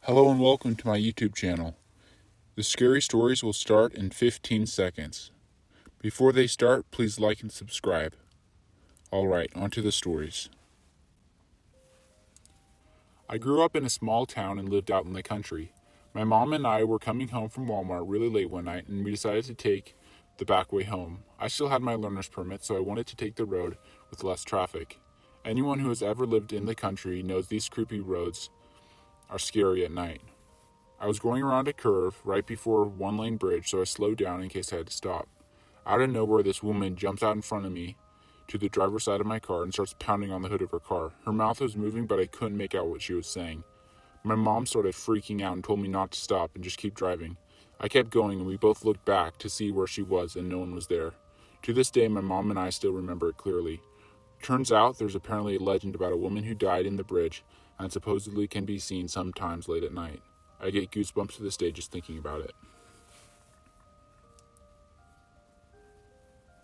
Hello and welcome to my YouTube channel. The scary stories will start in 15 seconds. Before they start, please like and subscribe. Alright, on to the stories. I grew up in a small town and lived out in the country. My mom and I were coming home from Walmart really late one night and we decided to take the back way home. I still had my learner's permit, so I wanted to take the road with less traffic. Anyone who has ever lived in the country knows these creepy roads are scary at night. I was going around a curve right before a one-lane bridge, so I slowed down in case I had to stop. Out of nowhere, this woman jumps out in front of me to the driver's side of my car and starts pounding on the hood of her car. Her mouth was moving, but I couldn't make out what she was saying. My mom started freaking out and told me not to stop and just keep driving. I kept going, and we both looked back to see where she was, and no one was there. To this day, my mom and I still remember it clearly. Turns out there's apparently a legend about a woman who died in the bridge and supposedly can be seen sometimes late at night. I get goosebumps to this day just thinking about it.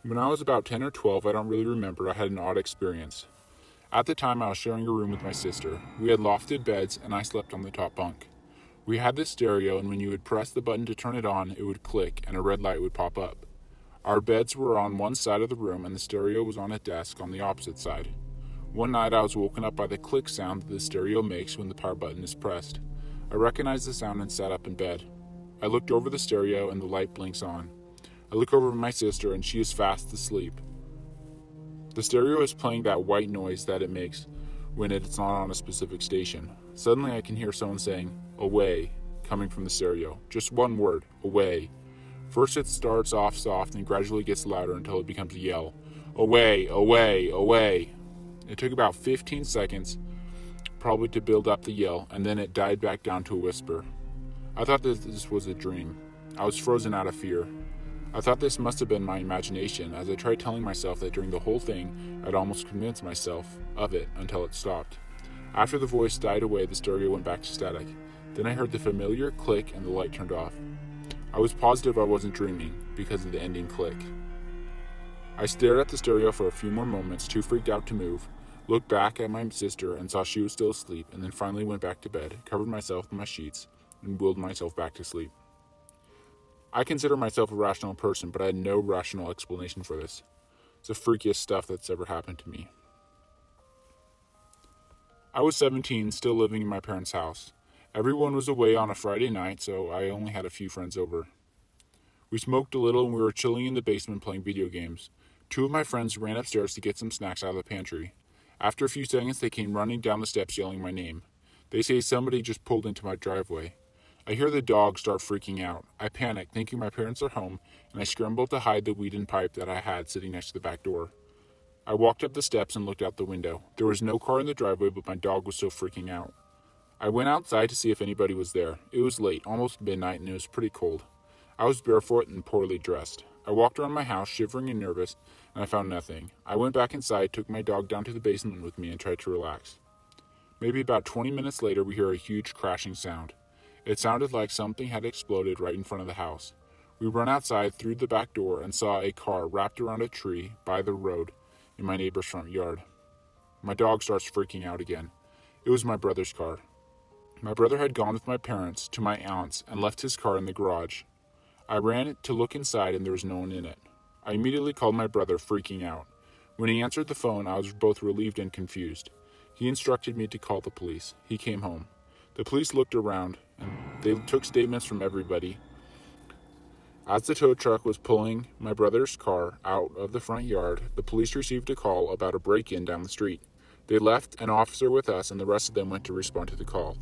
When I was about 10 or 12, I don't really remember, I had an odd experience. At the time, I was sharing a room with my sister. We had lofted beds, and I slept on the top bunk. We had this stereo, and when you would press the button to turn it on, it would click, and a red light would pop up. Our beds were on one side of the room, and the stereo was on a desk on the opposite side. One night, I was woken up by the click sound that the stereo makes when the power button is pressed. I recognized the sound and sat up in bed. I looked over the stereo and the light blinks on. I look over at my sister and she is fast asleep. The stereo is playing that white noise that it makes when it's not on a specific station. Suddenly I can hear someone saying, "Away," coming from the stereo. Just one word, "away." First it starts off soft and gradually gets louder until it becomes a yell. "Away, away, away." It took about 15 seconds probably to build up the yell, and then it died back down to a whisper. I thought that this was a dream. I was frozen out of fear. I thought this must have been my imagination, as I tried telling myself that during the whole thing, I'd almost convinced myself of it until it stopped. After the voice died away, the stereo went back to static. Then I heard the familiar click and the light turned off. I was positive I wasn't dreaming because of the ending click. I stared at the stereo for a few more moments, too freaked out to move. Looked back at my sister and saw she was still asleep, and then finally went back to bed, covered myself in my sheets, and willed myself back to sleep. I consider myself a rational person, but I had no rational explanation for this. It's the freakiest stuff that's ever happened to me. I was 17, still living in my parents' house. Everyone was away on a Friday night, so I only had a few friends over. We smoked a little and we were chilling in the basement playing video games. Two of my friends ran upstairs to get some snacks out of the pantry. After a few seconds, they came running down the steps yelling my name. They say somebody just pulled into my driveway. I hear the dog start freaking out. I panic, thinking my parents are home, and I scramble to hide the weed and pipe that I had sitting next to the back door. I walked up the steps and looked out the window. There was no car in the driveway, but my dog was still freaking out. I went outside to see if anybody was there. It was late, almost midnight, and it was pretty cold. I was barefoot and poorly dressed. I walked around my house, shivering and nervous, and I found nothing. I went back inside, took my dog down to the basement with me, and tried to relax. Maybe about 20 minutes later, we hear a huge crashing sound. It sounded like something had exploded right in front of the house. We ran outside through the back door and saw a car wrapped around a tree by the road in my neighbor's front yard. My dog starts freaking out again. It was my brother's car. My brother had gone with my parents to my aunt's and left his car in the garage. I ran to look inside and there was no one in it. I immediately called my brother, freaking out. When he answered the phone, I was both relieved and confused. He instructed me to call the police. He came home. The police looked around, and they took statements from everybody. As the tow truck was pulling my brother's car out of the front yard, the police received a call about a break-in down the street. They left an officer with us, and the rest of them went to respond to the call.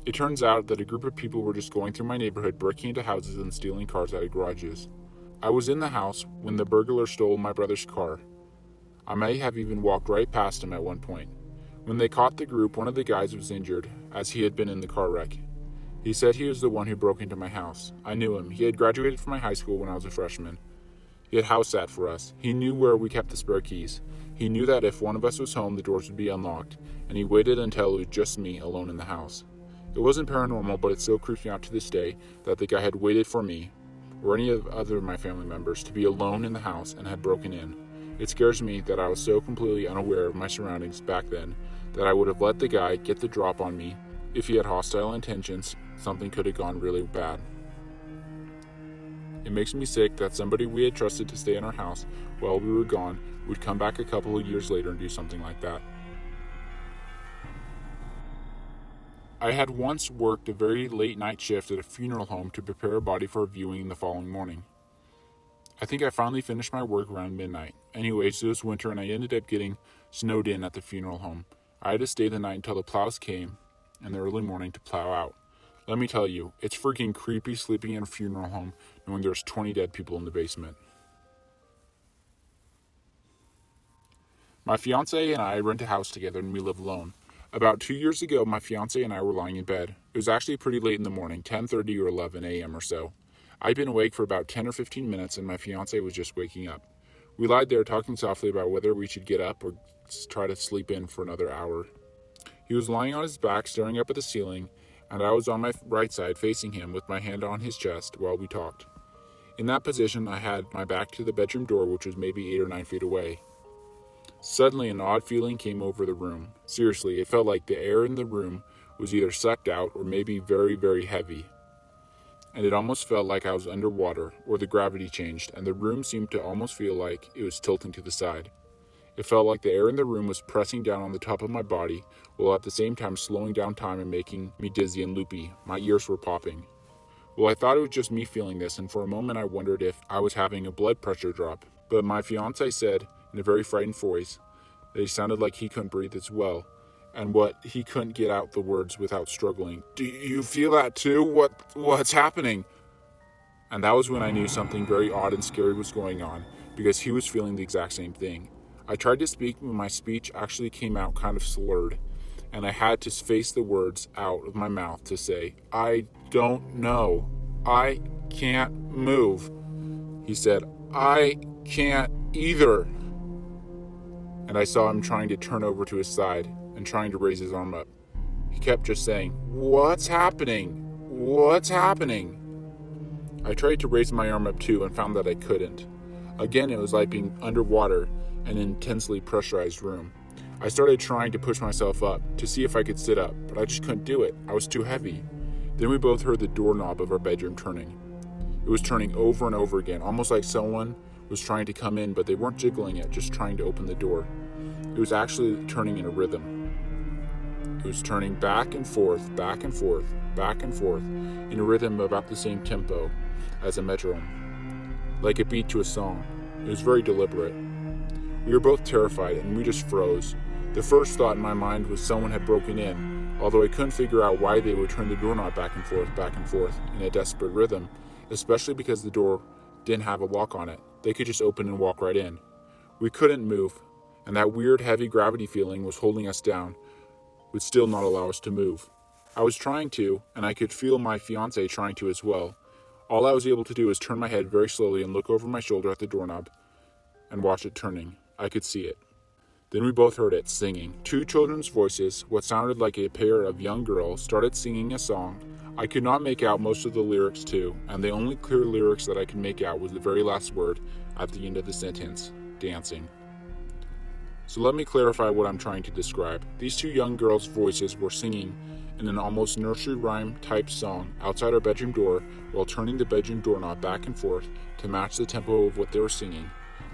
It turns out that a group of people were just going through my neighborhood, breaking into houses and stealing cars out of garages. I was in the house when the burglar stole my brother's car. I may have even walked right past him at one point. When they caught the group, one of the guys was injured, as he had been in the car wreck. He said he was the one who broke into my house. I knew him. He had graduated from my high school when I was a freshman. He had house sat for us. He knew where we kept the spare keys. He knew that if one of us was home, the doors would be unlocked, and he waited until it was just me alone in the house. It wasn't paranormal, but it still creeps me out to this day that the guy had waited for me, or any of other of my family members, to be alone in the house and had broken in. It scares me that I was so completely unaware of my surroundings back then that I would have let the guy get the drop on me if he had hostile intentions, something could have gone really bad. It makes me sick that somebody we had trusted to stay in our house while we were gone would come back a couple of years later and do something like that. I had once worked a very late night shift at a funeral home to prepare a body for a viewing the following morning. I think I finally finished my work around midnight. Anyways, it was winter and I ended up getting snowed in at the funeral home. I had to stay the night until the plows came in the early morning to plow out. Let me tell you, it's freaking creepy sleeping in a funeral home knowing there's 20 dead people in the basement. My fiance and I rent a house together and we live alone. About 2 years ago, my fiance and I were lying in bed. It was actually pretty late in the morning, 10:30 or 11 a.m. or so. I'd been awake for about 10 or 15 minutes and my fiance was just waking up. We lied there talking softly about whether we should get up or try to sleep in for another hour. He was lying on his back staring up at the ceiling, and I was on my right side facing him with my hand on his chest while we talked. In that position, I had my back to the bedroom door, which was maybe 8 or 9 feet away. Suddenly, an odd feeling came over the room. Seriously, it felt like the air in the room was either sucked out or maybe very, very heavy. And it almost felt like I was underwater, or the gravity changed, and the room seemed to almost feel like it was tilting to the side. It felt like the air in the room was pressing down on the top of my body, while at the same time slowing down time and making me dizzy and loopy. My ears were popping. Well, I thought it was just me feeling this, and for a moment I wondered if I was having a blood pressure drop. But my fiancé said, in a very frightened voice, that he sounded like he couldn't breathe as well, and he couldn't get out the words without struggling. "Do you feel that too? What's happening?" And that was when I knew something very odd and scary was going on, because he was feeling the exact same thing. I tried to speak, but my speech actually came out kind of slurred, and I had to face the words out of my mouth to say, "I don't know. I can't move." He said, "I can't either." And I saw him trying to turn over to his side and trying to raise his arm up. He kept just saying, "What's happening? What's happening?" I tried to raise my arm up too and found that I couldn't. Again, it was like being underwater in an intensely pressurized room. I started trying to push myself up to see if I could sit up, but I just couldn't do it. I was too heavy. Then we both heard the doorknob of our bedroom turning. It was turning over and over again, almost like someone was trying to come in, but they weren't jiggling it, just trying to open the door. It was actually turning in a rhythm. It was turning back and forth, back and forth, back and forth, in a rhythm about the same tempo as a metronome, like a beat to a song. It was very deliberate. We were both terrified, and we just froze. The first thought in my mind was someone had broken in, although I couldn't figure out why they would turn the doorknob back and forth, in a desperate rhythm, especially because the door didn't have a lock on it. They could just open and walk right in. We couldn't move, and that weird heavy gravity feeling was holding us down, would still not allow us to move. I was trying to, and I could feel my fiancé trying to as well. All I was able to do was turn my head very slowly and look over my shoulder at the doorknob and watch it turning. I could see it. Then we both heard it singing. 2 children's voices, what sounded like a pair of young girls, started singing a song. I could not make out most of the lyrics too, and the only clear lyrics that I could make out was the very last word at the end of the sentence, dancing. So let me clarify what I'm trying to describe. These 2 young girls' voices were singing in an almost nursery rhyme type song outside our bedroom door while turning the bedroom doorknob back and forth to match the tempo of what they were singing.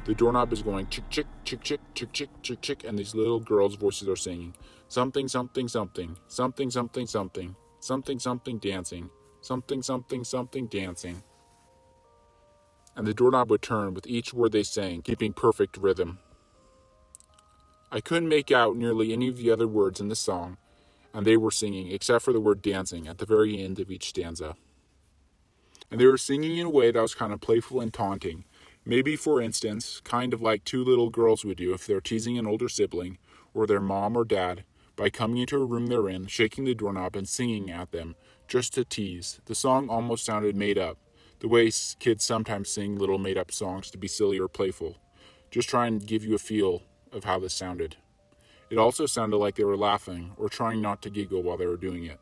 The doorknob is going chick chick chick chick chick chick chick chick, and these little girls' voices are singing something something something something something something something something dancing something something something dancing. And the doorknob would turn with each word they sang, keeping perfect rhythm. I couldn't make out nearly any of the other words in the song, and they were singing except for the word dancing at the very end of each stanza. And they were singing in a way that was kind of playful and taunting. Maybe, for instance, kind of like 2 little girls would do if they're teasing an older sibling or their mom or dad by coming into a room they're in, shaking the doorknob and singing at them just to tease. The song almost sounded made up, the way kids sometimes sing little made up songs to be silly or playful. Just trying to give you a feel of how this sounded. It also sounded like they were laughing or trying not to giggle while they were doing it.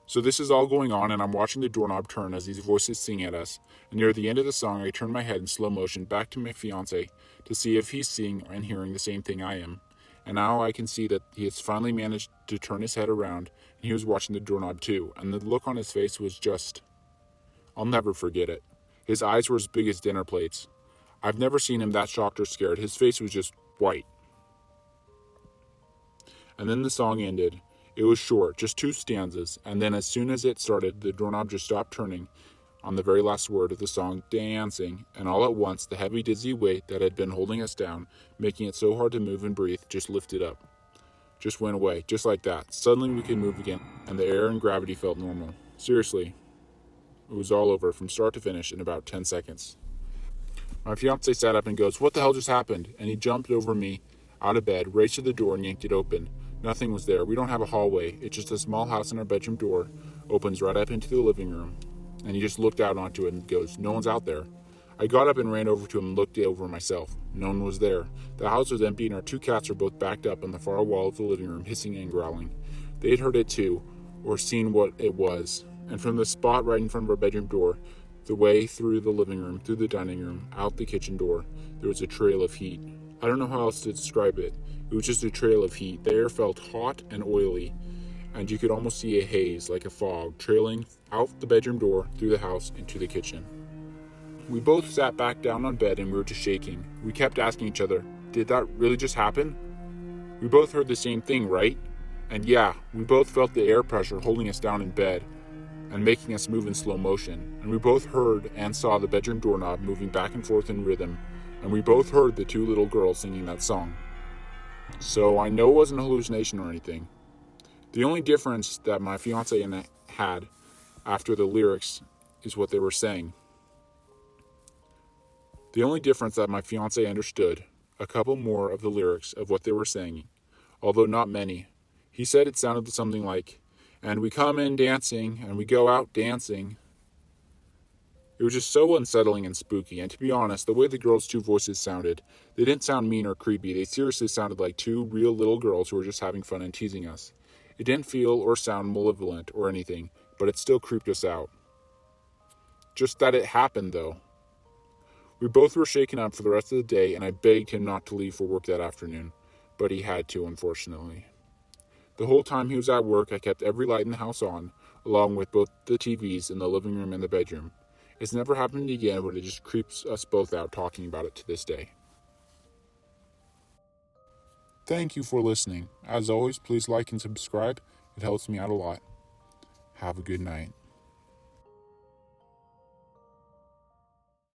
So this is all going on, and I'm watching the doorknob turn as these voices sing at us, and near the end of the song I turn my head in slow motion back to my fiancé to see if he's seeing and hearing the same thing I am. and now I can see that he has finally managed to turn his head around, and he was watching the doorknob too, and the look on his face was just... I'll never forget it. His eyes were as big as dinner plates. I've never seen him that shocked or scared. His face was just white. And then the song ended. It was short, just 2 stanzas, and then as soon as it started, the doorknob just stopped turning on the very last word of the song, dancing, and all at once the heavy, dizzy weight that had been holding us down, making it so hard to move and breathe, just lifted up. Just went away, just like that. Suddenly we could move again, and the air and gravity felt normal. Seriously, it was all over from start to finish in about 10 seconds. My fiance sat up and goes, "What the hell just happened?" And he jumped over me, out of bed, raced to the door and yanked it open. Nothing was there. We don't have a hallway. It's just a small house, and our bedroom door opens right up into the living room. And he just looked out onto it and goes, "No one's out there." I got up and ran over to him and looked over myself. No one was there. The house was empty, and our 2 cats were both backed up on the far wall of the living room, hissing and growling. They had heard it too, or seen what it was. And from the spot right in front of our bedroom door, the way through the living room, through the dining room, out the kitchen door, there was a trail of heat. I don't know how else to describe it. It was just a trail of heat. The air felt hot and oily, and you could almost see a haze, like a fog, trailing out the bedroom door, through the house, into the kitchen. We both sat back down on bed and we were just shaking. We kept asking each other, did that really just happen? We both heard the same thing, right? And yeah, we both felt the air pressure holding us down in bed and making us move in slow motion. And we both heard and saw the bedroom doorknob moving back and forth in rhythm. And we both heard the 2 little girls singing that song. So I know it wasn't a hallucination or anything. The only difference that my fiance and I had after the lyrics is what they were saying. The only difference that my fiance understood a couple more of the lyrics of what they were saying, although not many. He said it sounded something like, "And we come in dancing, and we go out dancing." It was just so unsettling and spooky, and to be honest, the way the girls' 2 voices sounded, they didn't sound mean or creepy. They seriously sounded like 2 real little girls who were just having fun and teasing us. It didn't feel or sound malevolent or anything, but it still creeped us out. Just that it happened, though. We both were shaken up for the rest of the day, and I begged him not to leave for work that afternoon, but he had to, unfortunately. The whole time he was at work, I kept every light in the house on, along with both the TVs in the living room and the bedroom. It's never happened again, but it just creeps us both out talking about it to this day. Thank you for listening. As always, please like and subscribe. It helps me out a lot. Have a good night.